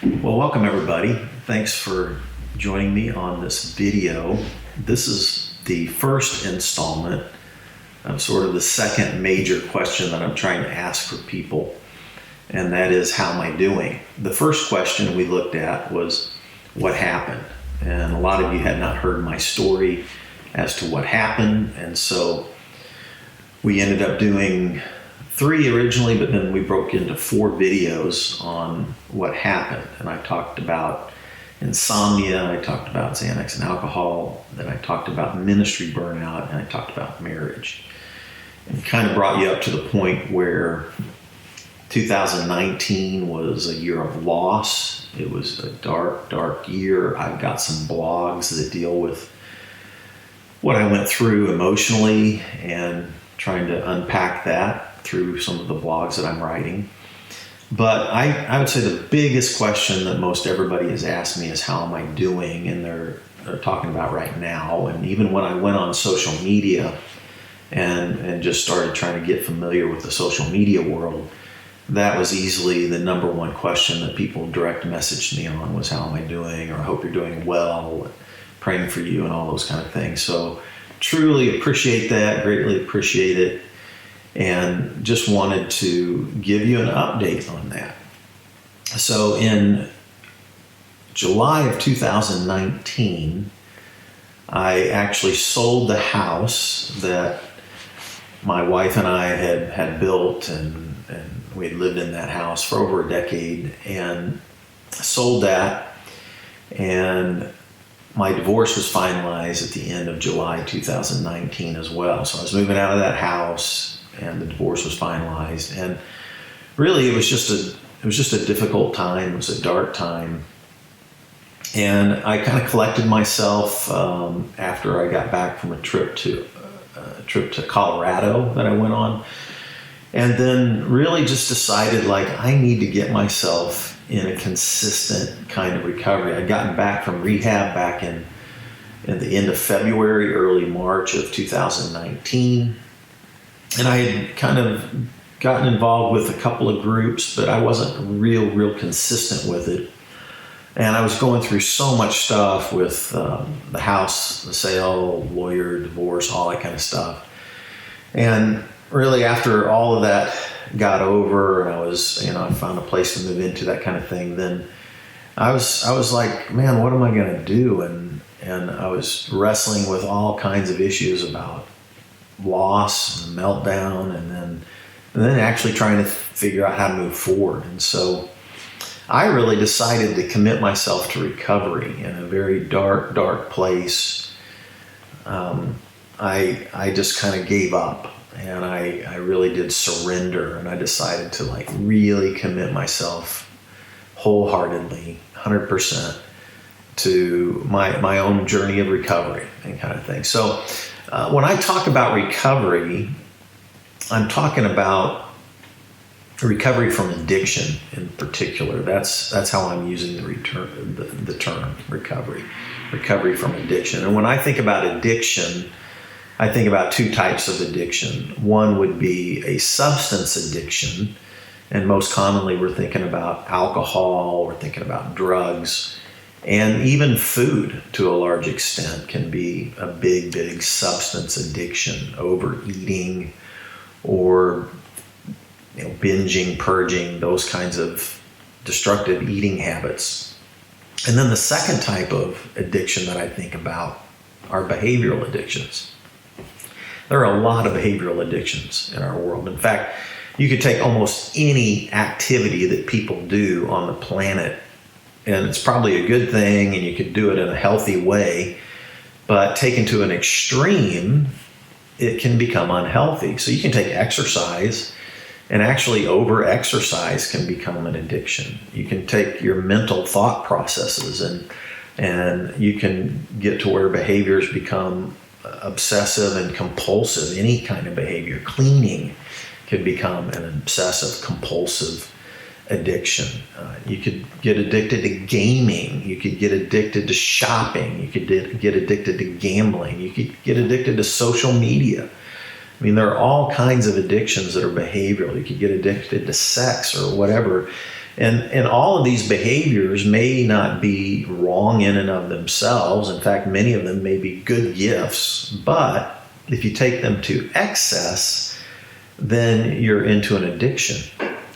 Well, welcome everybody. Thanks for joining me on this video. This is the first installment of sort of the second major question that I'm trying to ask for people, and that is, how am I doing? The first question we looked at was, what happened? And a lot of you had not heard my story as to what happened, and so we ended up doing 3 originally, but then we broke into 4 videos on what happened. And I talked about insomnia, I talked about Xanax and alcohol, then I talked about ministry burnout, and I talked about marriage. And kind of brought you up to the point where 2019 was a year of loss. It was a dark, dark year. I've got some blogs that deal with what I went through emotionally and trying to unpack that through some of the blogs that I'm writing. But I would say the biggest question that most everybody has asked me is, how am I doing? And they're talking about right now. And even when I went on social media and just started trying to get familiar with the social media world, that was easily the number one question that people direct messaged me on, was, how am I doing? Or I hope you're doing well, praying for you, and all those kind of things. So truly appreciate that, greatly appreciate it. And just wanted to give you an update on that. So in July of 2019, I actually sold the house that my wife and I had built, and we had lived in that house for over a decade, and sold that. And my divorce was finalized at the end of July 2019 as well. So I was moving out of that house, and the divorce was finalized. And really, it was just a difficult time. It was a dark time. And I kind of collected myself after I got back from a trip to Colorado that I went on. And then really just decided, like, I need to get myself in a consistent kind of recovery. I'd gotten back from rehab back in the end of February, early March of 2019. And I had kind of gotten involved with a couple of groups, but I wasn't real consistent with it. And I was going through so much stuff with the house, the sale, lawyer, divorce, all that kind of stuff. And really, after all of that got over, and I found a place to move into, that kind of thing, then I was like, man, what am I going to do? And I was wrestling with all kinds of issues about loss and meltdown, and then actually trying to figure out how to move forward. And so I really decided to commit myself to recovery in a very dark place. I just kind of gave up, and I really did surrender, and I decided to, like, really commit myself wholeheartedly, 100%, to my own journey of recovery and kind of thing. So when I talk about recovery, I'm talking about recovery from addiction in particular. That's how I'm using the term recovery from addiction. And when I think about addiction, I think about 2 types of addiction. One would be a substance addiction, and most commonly we're thinking about alcohol, we're thinking about drugs. And even food, to a large extent, can be a big substance addiction. Overeating, or binging, purging, those kinds of destructive eating habits. And then the second type of addiction that I think about are behavioral addictions. There are a lot of behavioral addictions in our world. In fact, you could take almost any activity that people do on the planet, and it's probably a good thing, and you could do it in a healthy way, but taken to an extreme, it can become unhealthy. So you can take exercise, and actually over-exercise can become an addiction. You can take your mental thought processes, and you can get to where behaviors become obsessive and compulsive. Any kind of behavior, cleaning, could become an obsessive compulsive addiction. You could get addicted to gaming. You could get addicted to shopping. You could get addicted to gambling. You could get addicted to social media. I mean, there are all kinds of addictions that are behavioral. You could get addicted to sex or whatever. And all of these behaviors may not be wrong in and of themselves. In fact, many of them may be good gifts, but if you take them to excess, then you're into an addiction.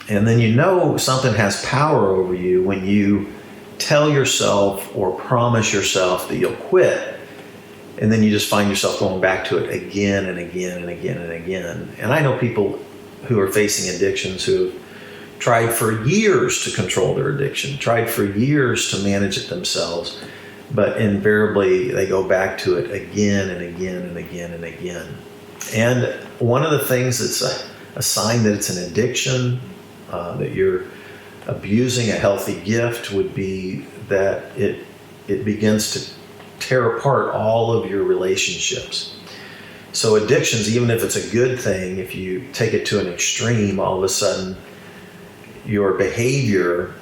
And then you know something has power over you when you tell yourself or promise yourself that you'll quit, and then you just find yourself going back to it again and again and again and again. And I know people who are facing addictions who have tried for years to control their addiction, tried for years to manage it themselves, but invariably they go back to it again and again and again and again. And one of the things that's a sign that it's an addiction, that you're abusing a healthy gift, would be that it begins to tear apart all of your relationships. So addictions, even if it's a good thing, if you take it to an extreme, all of a sudden your behavior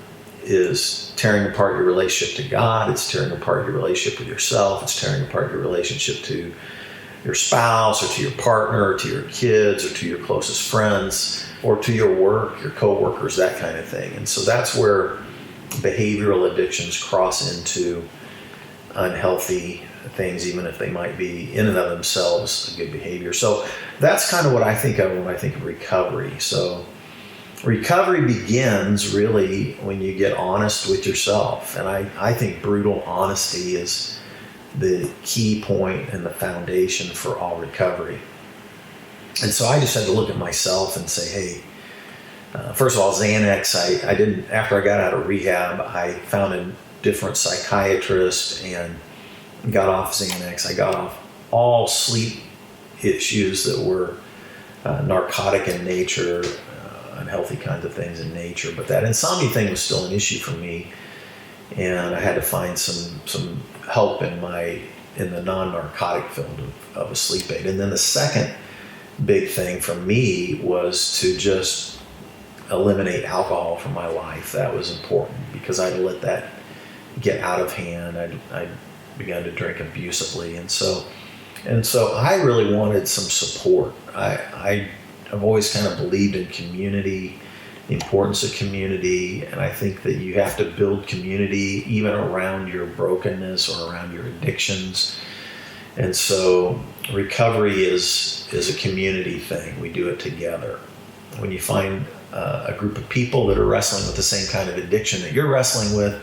is tearing apart your relationship to God, it's tearing apart your relationship with yourself, it's tearing apart your relationship to your spouse or to your partner or to your kids or to your closest friends or to your work, your coworkers, that kind of thing. And so that's where behavioral addictions cross into unhealthy things, even if they might be in and of themselves a good behavior. So that's kind of what I think of when I think of recovery. So recovery begins really when you get honest with yourself. And I think brutal honesty is the key point and the foundation for all recovery. And so I just had to look at myself and say, hey, first of all, Xanax, I didn't, after I got out of rehab, I found a different psychiatrist and got off Xanax. I got off all sleep issues that were narcotic in nature, unhealthy kinds of things in nature, but that insomnia thing was still an issue for me, and I had to find some help in the non-narcotic field of a sleep aid. And then the second big thing for me was to just eliminate alcohol from my life. That was important because I'd let that get out of hand. I began to drink abusively, and so I really wanted some support. I've always kind of believed in community, the importance of community, and I think that you have to build community even around your brokenness or around your addictions. And so recovery is a community thing. We do it together. When you find a group of people that are wrestling with the same kind of addiction that you're wrestling with,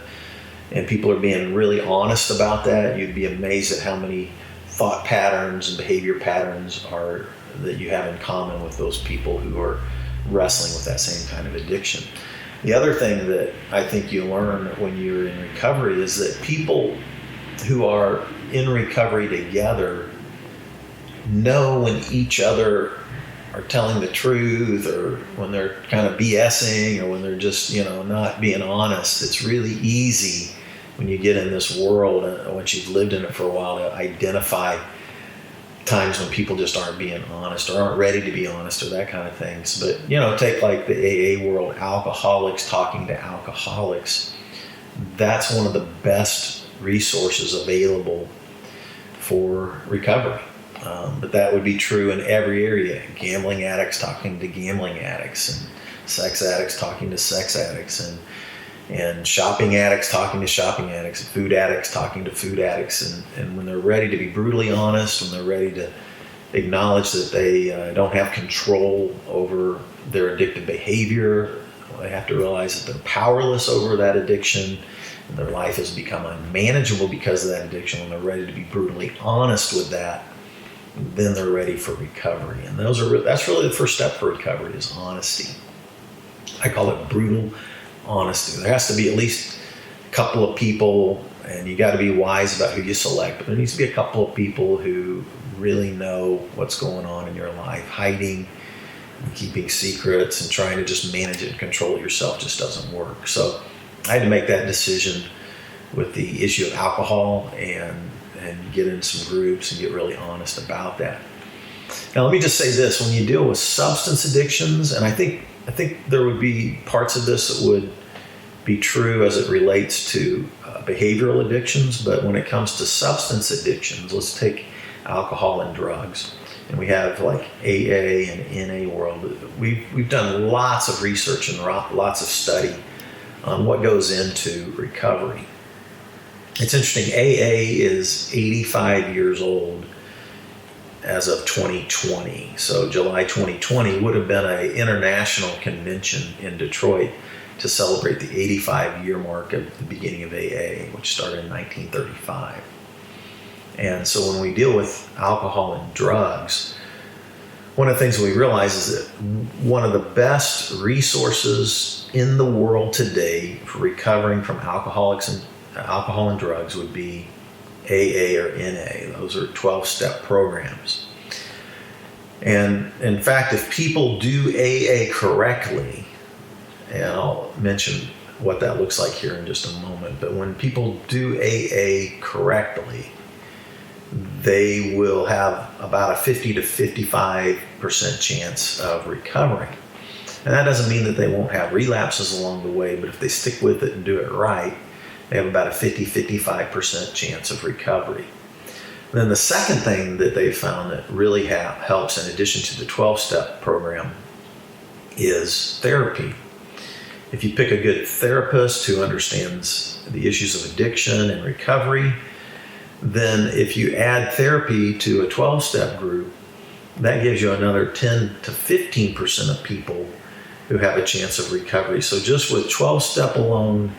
and people are being really honest about that, you'd be amazed at how many thought patterns and behavior patterns are that you have in common with those people who are wrestling with that same kind of addiction. The other thing that I think you learn when you're in recovery is that people who are in recovery together know when each other are telling the truth or when they're kind of BSing or when they're just, not being honest. It's really easy when you get in this world, once you've lived in it for a while, to identify times when people just aren't being honest or aren't ready to be honest or that kind of things. But, take like the AA world, alcoholics talking to alcoholics. That's one of the best resources available for recovery. But that would be true in every area. Gambling addicts talking to gambling addicts, and sex addicts talking to sex addicts, and shopping addicts talking to shopping addicts, and food addicts talking to food addicts. And when they're ready to be brutally honest, when they're ready to acknowledge that they don't have control over their addictive behavior, they have to realize that they're powerless over that addiction, and their life has become unmanageable because of that addiction. When they're ready to be brutally honest with that, then they're ready for recovery. And that's really the first step for recovery, is honesty. I call it brutal honesty. There has to be at least a couple of people, and you got to be wise about who you select, but there needs to be a couple of people who really know what's going on in your life. Hiding and keeping secrets and trying to just manage it and control it yourself just doesn't work. So I had to make that decision with the issue of alcohol and get in some groups and get really honest about that. Now, let me just say this. When you deal with substance addictions, and I think there would be parts of this that would be true as it relates to behavioral addictions, but when it comes to substance addictions, let's take alcohol and drugs. And we have like AA and NA world. We've done lots of research and lots of study on what goes into recovery. It's interesting, AA is 85 years old as of 2020. So July 2020 would have been an international convention in Detroit to celebrate the 85-year mark of the beginning of AA, which started in 1935. And so when we deal with alcohol and drugs, one of the things we realize is that one of the best resources in the world today for recovering from alcohol and drugs would be AA or NA. Those are 12-step programs. And in fact, if people do AA correctly, and I'll mention what that looks like here in just a moment, but when people do AA correctly, they will have about a 50 to 55% chance of recovering. And that doesn't mean that they won't have relapses along the way, but if they stick with it and do it right, they have about a 50-55% chance of recovery. And then the second thing that they found that really helps in addition to the 12-step program is therapy. If you pick a good therapist who understands the issues of addiction and recovery, then if you add therapy to a 12-step group, that gives you another 10 to 15% of people who have a chance of recovery. So just with 12-step alone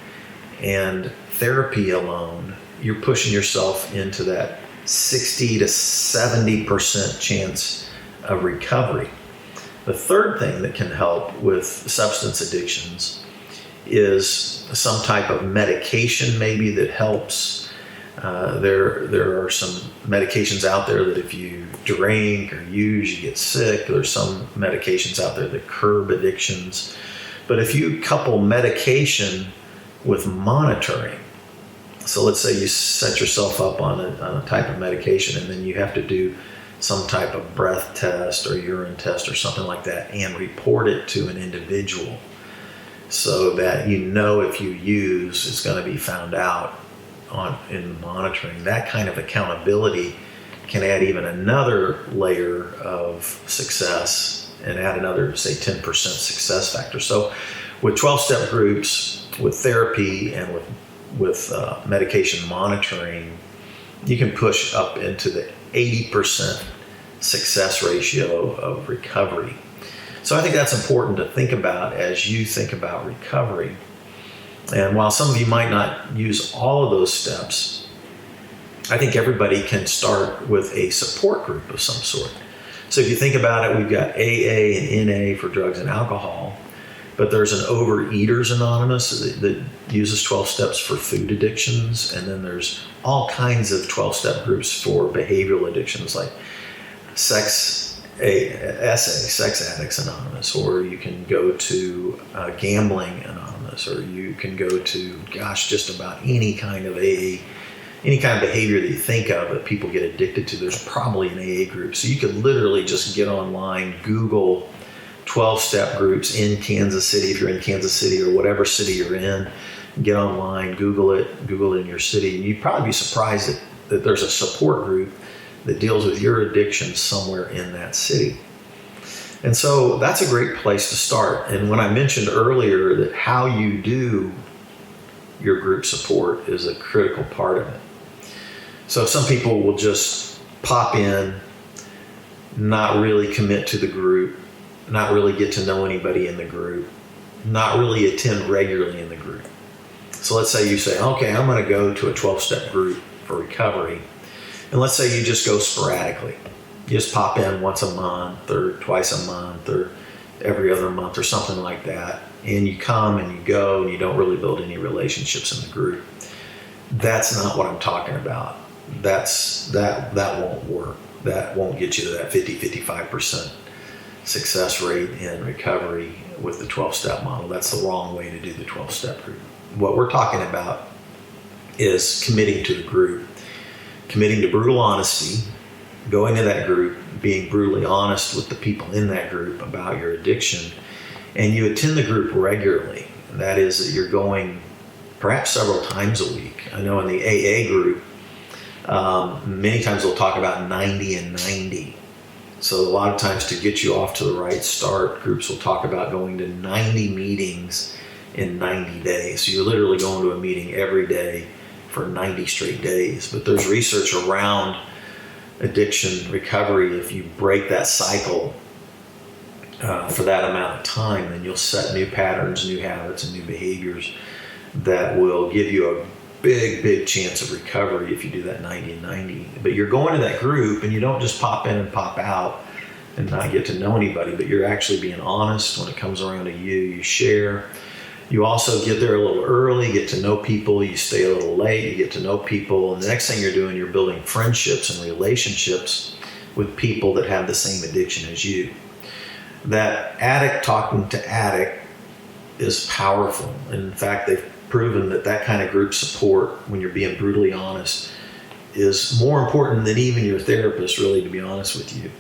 and therapy alone, you're pushing yourself into that 60 to 70% chance of recovery. The third thing that can help with substance addictions is some type of medication maybe that helps. There are some medications out there that if you drink or use, you get sick. There's some medications out there that curb addictions. But if you couple medication with monitoring, so let's say you set yourself up on a type of medication and then you have to do some type of breath test or urine test or something like that and report it to an individual so that you know if you use, it's going to be found out in monitoring. That kind of accountability can add even another layer of success and add another, say, 10% success factor. So with 12-step groups, with therapy, and with medication monitoring, you can push up into the 80% success ratio of recovery. So I think that's important to think about as you think about recovery. And while some of you might not use all of those steps, I think everybody can start with a support group of some sort. So if you think about it, we've got AA and NA for drugs and alcohol, but there's an Overeaters Anonymous that uses 12 steps for food addictions, and then there's all kinds of 12-step groups for behavioral addictions like Sex Addicts Anonymous, or you can go to Gambling Anonymous, or you can go to, just about any kind of AA, any kind of behavior that you think of that people get addicted to. There's probably an AA group. So you could literally just get online, Google 12-step groups in Kansas City, if you're in Kansas City or whatever city you're in, get online, Google it in your city, and you'd probably be surprised that there's a support group that deals with your addiction somewhere in that city. And so that's a great place to start. And when I mentioned earlier that how you do your group support is a critical part of it. So some people will just pop in, not really commit to the group, not really get to know anybody in the group, not really attend regularly in the group. So let's say you say, okay, I'm going to go to a 12-step group for recovery. And let's say you just go sporadically. You just pop in once a month or twice a month or every other month or something like that. And you come and you go and you don't really build any relationships in the group. That's not what I'm talking about. That won't work. That won't get you to that 50-55% success rate in recovery with the 12-step model. That's the wrong way to do the 12-step group. What we're talking about is committing to the group, committing to brutal honesty, going to that group, being brutally honest with the people in that group about your addiction, and you attend the group regularly. That is, that you're going perhaps several times a week. I know in the AA group, many times they'll talk about 90 and 90. So a lot of times to get you off to the right start, groups will talk about going to 90 meetings in 90 days. So you're literally going to a meeting every day for 90 straight days. But there's research around addiction recovery. If you break that cycle for that amount of time, then you'll set new patterns, new habits, and new behaviors that will give you a big chance of recovery if you do that 90 and 90. But you're going to that group and you don't just pop in and pop out and not get to know anybody, but you're actually being honest when it comes around to you. You share. You also get there a little early, get to know people. You stay a little late, you get to know people. And the next thing you're doing, you're building friendships and relationships with people that have the same addiction as you. That addict talking to addict is powerful. In fact, they've proven that kind of group support, when you're being brutally honest, is more important than even your therapist, really, to be honest with you.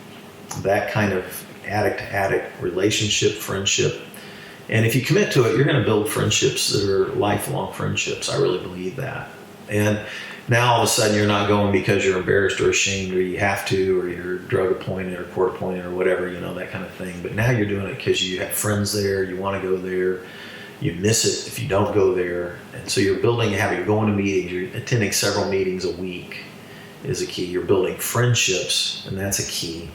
That kind of addict-to-addict relationship, friendship. And if you commit to it, you're going to build friendships that are lifelong friendships. I really believe that. And now all of a sudden you're not going because you're embarrassed or ashamed or you have to, or you're drug appointed or court appointed or whatever, that kind of thing. But now you're doing it because you have friends there, you want to go there. You miss it if you don't go there. And so you're building a habit. You're going to meetings. You're attending several meetings a week is a key. You're building friendships, and that's a key.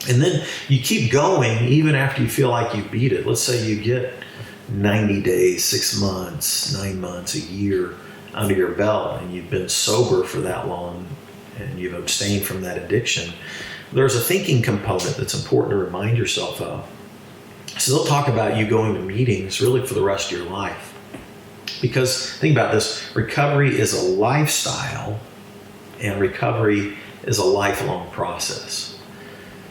And then you keep going even after you feel like you beat it. Let's say you get 90 days, 6 months, 9 months, a year under your belt, and you've been sober for that long, and you've abstained from that addiction. There's a thinking component that's important to remind yourself of. So they'll talk about you going to meetings really for the rest of your life. Because think about this, recovery is a lifestyle and recovery is a lifelong process.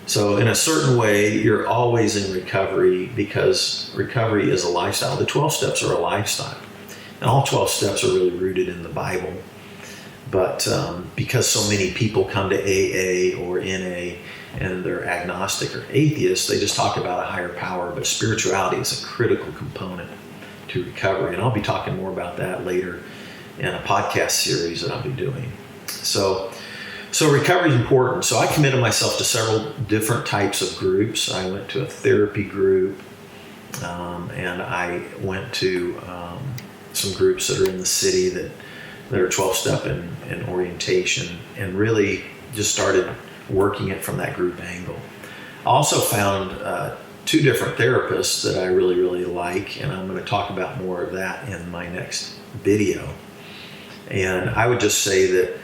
So in a certain way, you're always in recovery because recovery is a lifestyle. The 12 steps are a lifestyle. And all 12 steps are really rooted in the Bible. But because so many people come to AA or NA and they're agnostic or atheists, they just talk about a higher power. But spirituality is a critical component to recovery. And I'll be talking more about that later in a podcast series that I'll be doing. So recovery is important. So I committed myself to several different types of groups. I went to a therapy group, and I went to some groups that are in the city that are 12-step in orientation, and really just started working it from that group angle. I also found 2 different therapists that I really like, and I'm going to talk about more of that in my next video. And I would just say that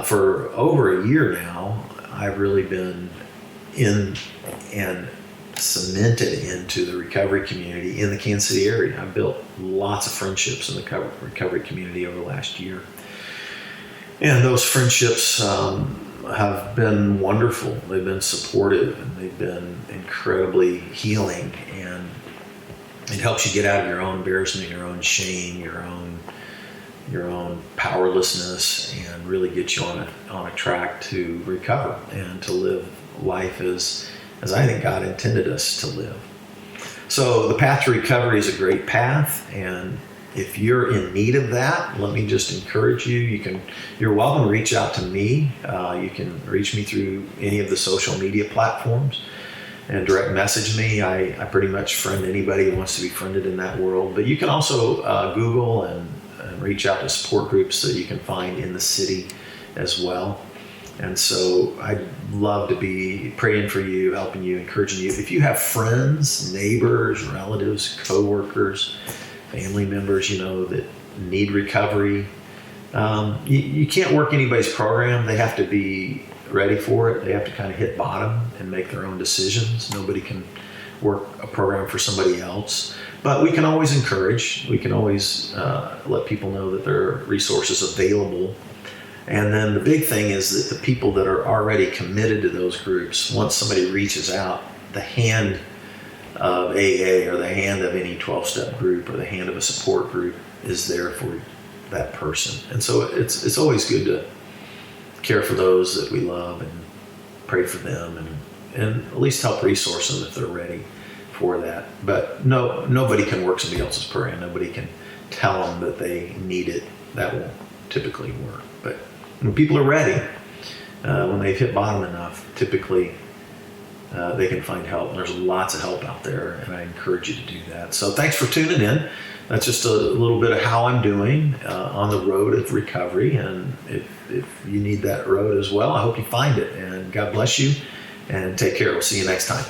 for over a year now, I've really been in and cemented into the recovery community in the Kansas City area. I've built lots of friendships in the recovery community over the last year. And those friendships have been wonderful. They've been supportive, and they've been incredibly healing. And it helps you get out of your own embarrassment, your own shame, your own powerlessness, and really get you on a track to recover and to live life as I think God intended us to live. So the path to recovery is a great path, and if you're in need of that, let me just encourage you. You're welcome to reach out to me. You can reach me through any of the social media platforms and direct message me. I pretty much friend anybody who wants to be friended in that world. But you can also Google and reach out to support groups that you can find in the city as well. And so I'd love to be praying for you, helping you, encouraging you. If you have friends, neighbors, relatives, coworkers, family members, that need recovery, you can't work anybody's program. They have to be ready for it. They have to kind of hit bottom and make their own decisions. Nobody can work a program for somebody else. But we can always encourage. We can always let people know that there are resources available. And then the big thing is that the people that are already committed to those groups, once somebody reaches out, the hand of AA or the hand of any 12-step group or the hand of a support group is there for that person. And so it's always good to care for those that we love and pray for them and at least help resource them if they're ready for that. But nobody can work somebody else's program. Nobody can tell them that they need it. That won't typically work. But when people are ready, when they've hit bottom enough, typically they can find help. And there's lots of help out there, and I encourage you to do that. So thanks for tuning in. That's just a little bit of how I'm doing on the road of recovery. And if you need that road as well, I hope you find it. And God bless you, and take care. We'll see you next time.